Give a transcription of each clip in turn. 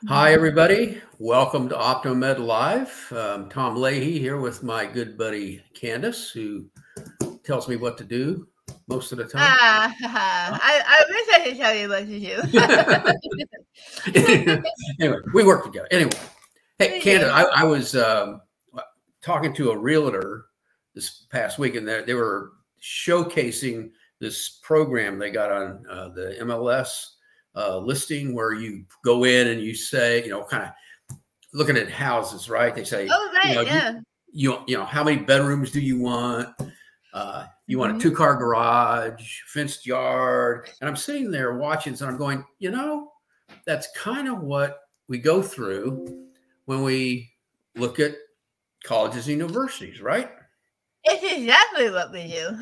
Hi, everybody. Welcome to Optomed Live. Tom Leahy here with my good buddy Candace, who tells me what to do most of the time. I wish I could tell you what to do. Anyway, we work together. Anyway, hey, Candace, I was talking to a realtor this past week, and they were showcasing this program they got on the MLS listing, where you go in and you say, kind of looking at houses, right? They say, oh, right, yeah. You know, how many bedrooms do you want? You want a 2-car garage, fenced yard. And I'm sitting there watching, so I'm going, that's kind of what we go through when we look at colleges and universities, right? It's exactly what we do.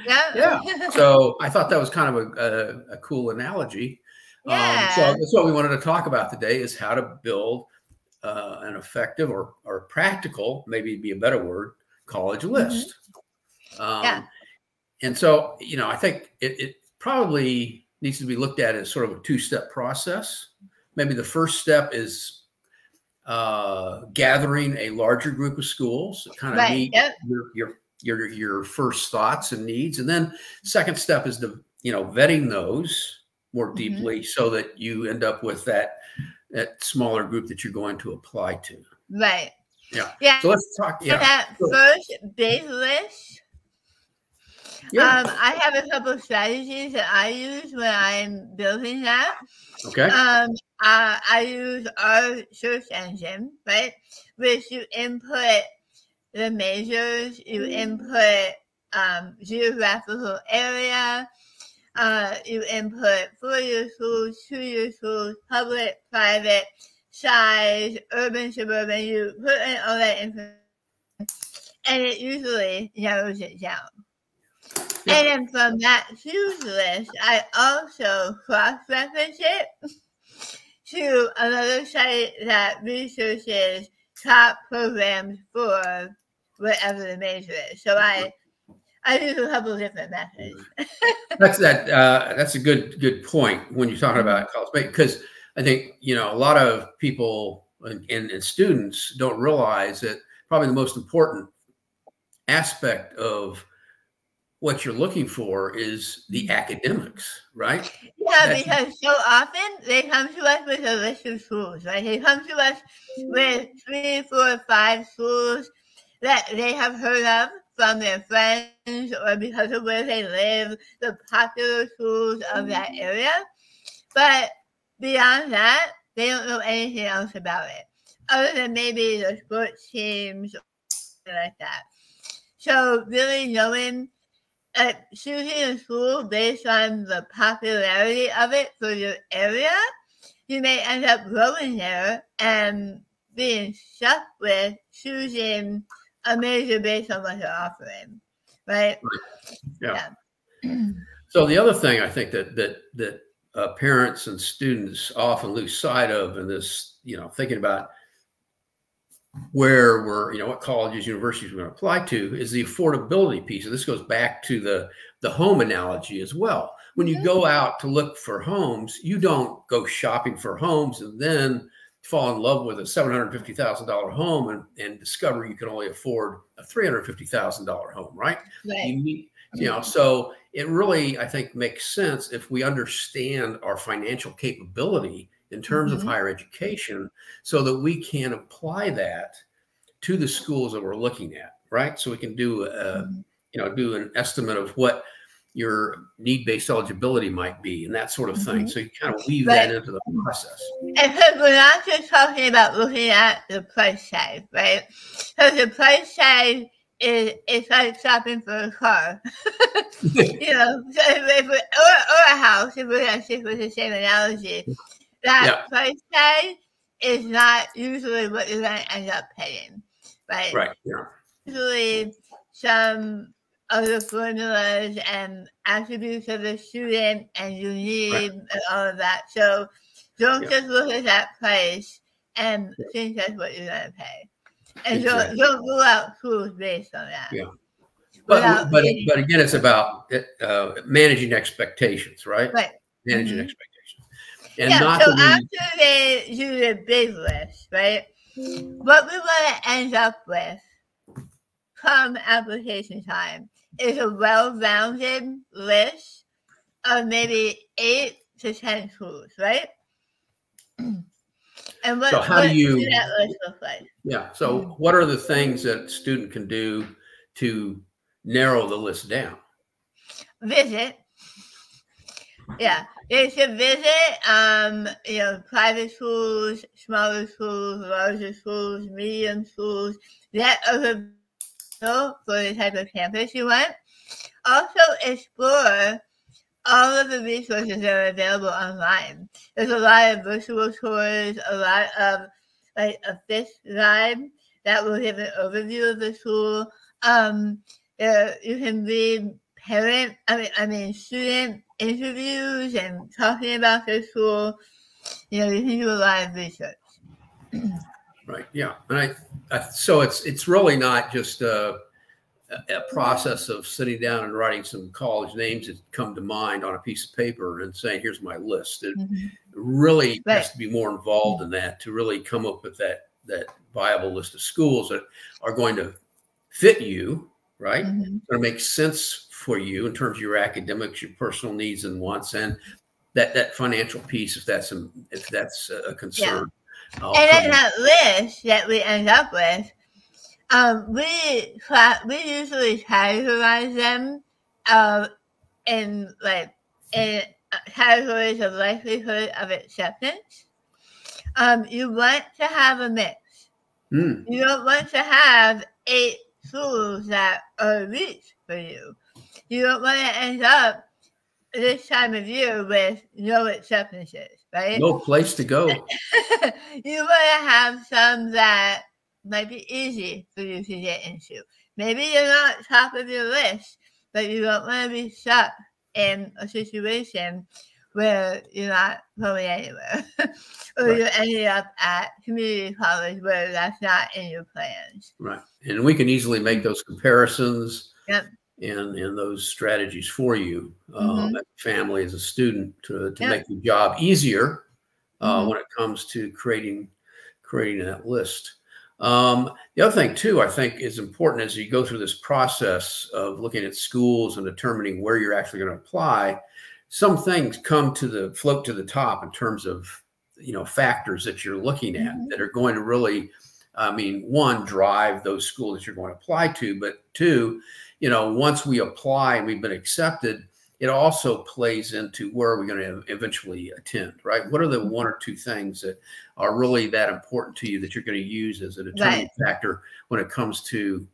Yeah. So I thought that was kind of a cool analogy. Yeah. So that's what we wanted to talk about today, is how to build an effective or practical, maybe be a better word, college list. And so, I think it probably needs to be looked at as sort of a 2-step process. Maybe the first step is gathering a larger group of schools that kind of meet your first thoughts and needs. And then second step is the, vetting those more deeply so that you end up with that smaller group that you're going to apply to. Right. Yeah. So let's talk. Yeah. That first big list. I have a couple of strategies that I use when I'm building that. Okay. I use our search engine, right? Which you input the majors, you input geographical area, you input 4-year schools, 2-year schools, public, private, size, urban, suburban. You put in all that information, and it usually narrows it down. Yeah. And then from that huge list, I also cross-reference it to another site that researches top programs for whatever the major is. So I use a couple of different methods. That's a good point when you're talking about college, because I think a lot of people and students don't realize that probably the most important aspect of what you're looking for is the academics, right? Yeah, because so often they come to us with a list of schools, right? They come to us with 3, 4, 5 schools that they have heard of from their friends or because of where they live, the popular schools of that area. But beyond that, they don't know anything else about it, other than maybe the sports teams or something like that. So really knowing, choosing a school based on the popularity of it for your area, you may end up going there and being stuck with choosing a major based on what they're offering, right? Yeah. So the other thing I think that parents and students often lose sight of in this, thinking about where we're, what colleges, universities we're going to apply to, is the affordability piece. And this goes back to the home analogy as well. When you go out to look for homes, you don't go shopping for homes and then fall in love with a $750,000 home and discover you can only afford a $350,000 home, right? So it really, I think, makes sense if we understand our financial capability in terms of higher education, so that we can apply that to the schools that we're looking at, right? So we can do do an estimate of what your need-based eligibility might be and that sort of thing. So you kind of weave that into the process. And so we're not just talking about looking at the price tag, right? So the price tag it's like shopping for a car. So or a house, if we're going to stick with the same analogy. That price tag is not usually what you're going to end up paying, right? Right, yeah. Usually some other formulas and attributes of the student and you need and all of that. So don't just look at that price and think that's what you're going to pay. And don't rule out schools based on that. Yeah. But again, it's about managing expectations, right? Right. Managing expectations. And yeah, not so to be, after they do the big list, right, what we want to end up with come application time is a well-rounded list of maybe 8 to 10 schools, right? And what, so how do what you, does that list look like? yeah, so what are the things that a student can do to narrow the list down? Visit. Yeah, they should visit, you know, private schools, smaller schools, larger schools, medium schools, that other for the type of campus you want. Also explore all of the resources that are available online. There's a lot of virtual tours, a lot of like a fish guide that will give an overview of the school. You can read student interviews and talking about their school. You know, you can do a lot of research. Right. Yeah. And so it's really not just a process of sitting down and writing some college names that come to mind on a piece of paper and saying, here's my list. It really has to be more involved in that to really come up with that viable list of schools that are going to fit you, right? Going to make sense for you in terms of your academics, your personal needs and wants, and that financial piece, if that's a concern. Yeah. And then that list that we end up with, we usually categorize them in categories of likelihood of acceptance. You want to have a mix. You don't want to have 8 schools that are reach for you. You don't want to end up this time of year with no acceptances, right? No place to go. You want to have some that might be easy for you to get into. Maybe you're not top of your list, but you don't want to be stuck in a situation where you're not going anywhere. Or you're ending up at community college where that's not in your plans. Right. And we can easily make those comparisons. Yep. And those strategies for you as a family, as a student, to make the job easier when it comes to creating that list. The other thing too, I think, is important as you go through this process of looking at schools and determining where you're actually going to apply. Some things float to the top in terms of, you know, factors that you're looking at that are going to really, one, drive those schools that you're going to apply to, but two, you know, once we apply and we've been accepted, it also plays into where are we going to eventually attend, right? What are the 1 or 2 things that are really that important to you that you're going to use as a determining factor when it comes to,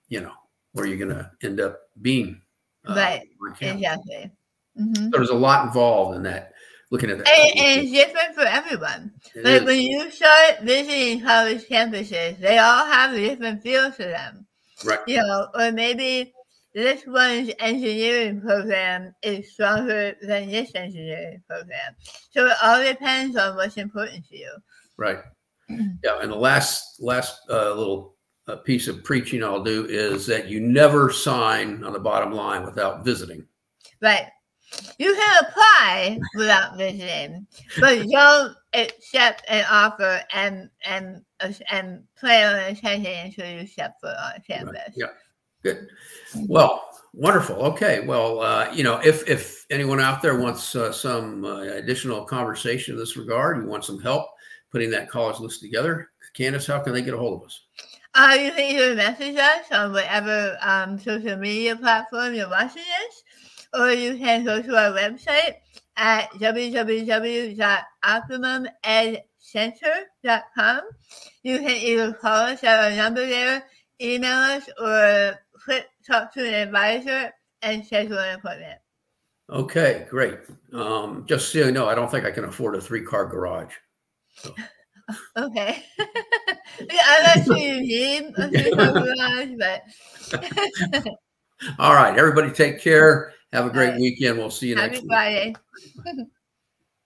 you know, where you're going to end up being? Right. Exactly. So there's a lot involved in that. Looking at that, and it's different for everyone. Like when you start visiting college campuses, they all have a different feel to them. Right. You know, or maybe this one's engineering program is stronger than this engineering program. So it all depends on what's important to you. Right. Yeah. And the last little piece of preaching I'll do is that you never sign on the bottom line without visiting. Right. You can apply without visiting, but don't accept an offer and plan on attending until you step foot on campus. Right. Yeah, good. Well, wonderful. Okay. Well, you know, if anyone out there wants some additional conversation in this regard, you want some help putting that college list together, Candace, how can they get a hold of us? You can either message us on whatever social media platform you're watching this, or you can go to our website at www.optimumedcenter.com. You can either call us at our number there, email us, or talk to an advisor and schedule an appointment. Okay, great. Just so you know, I don't think I can afford a 3-car garage. So. Okay. Yeah, I'm not sure you need a 3-car garage, but. All right, everybody take care. Have a great weekend. We'll see you next week. Happy Friday.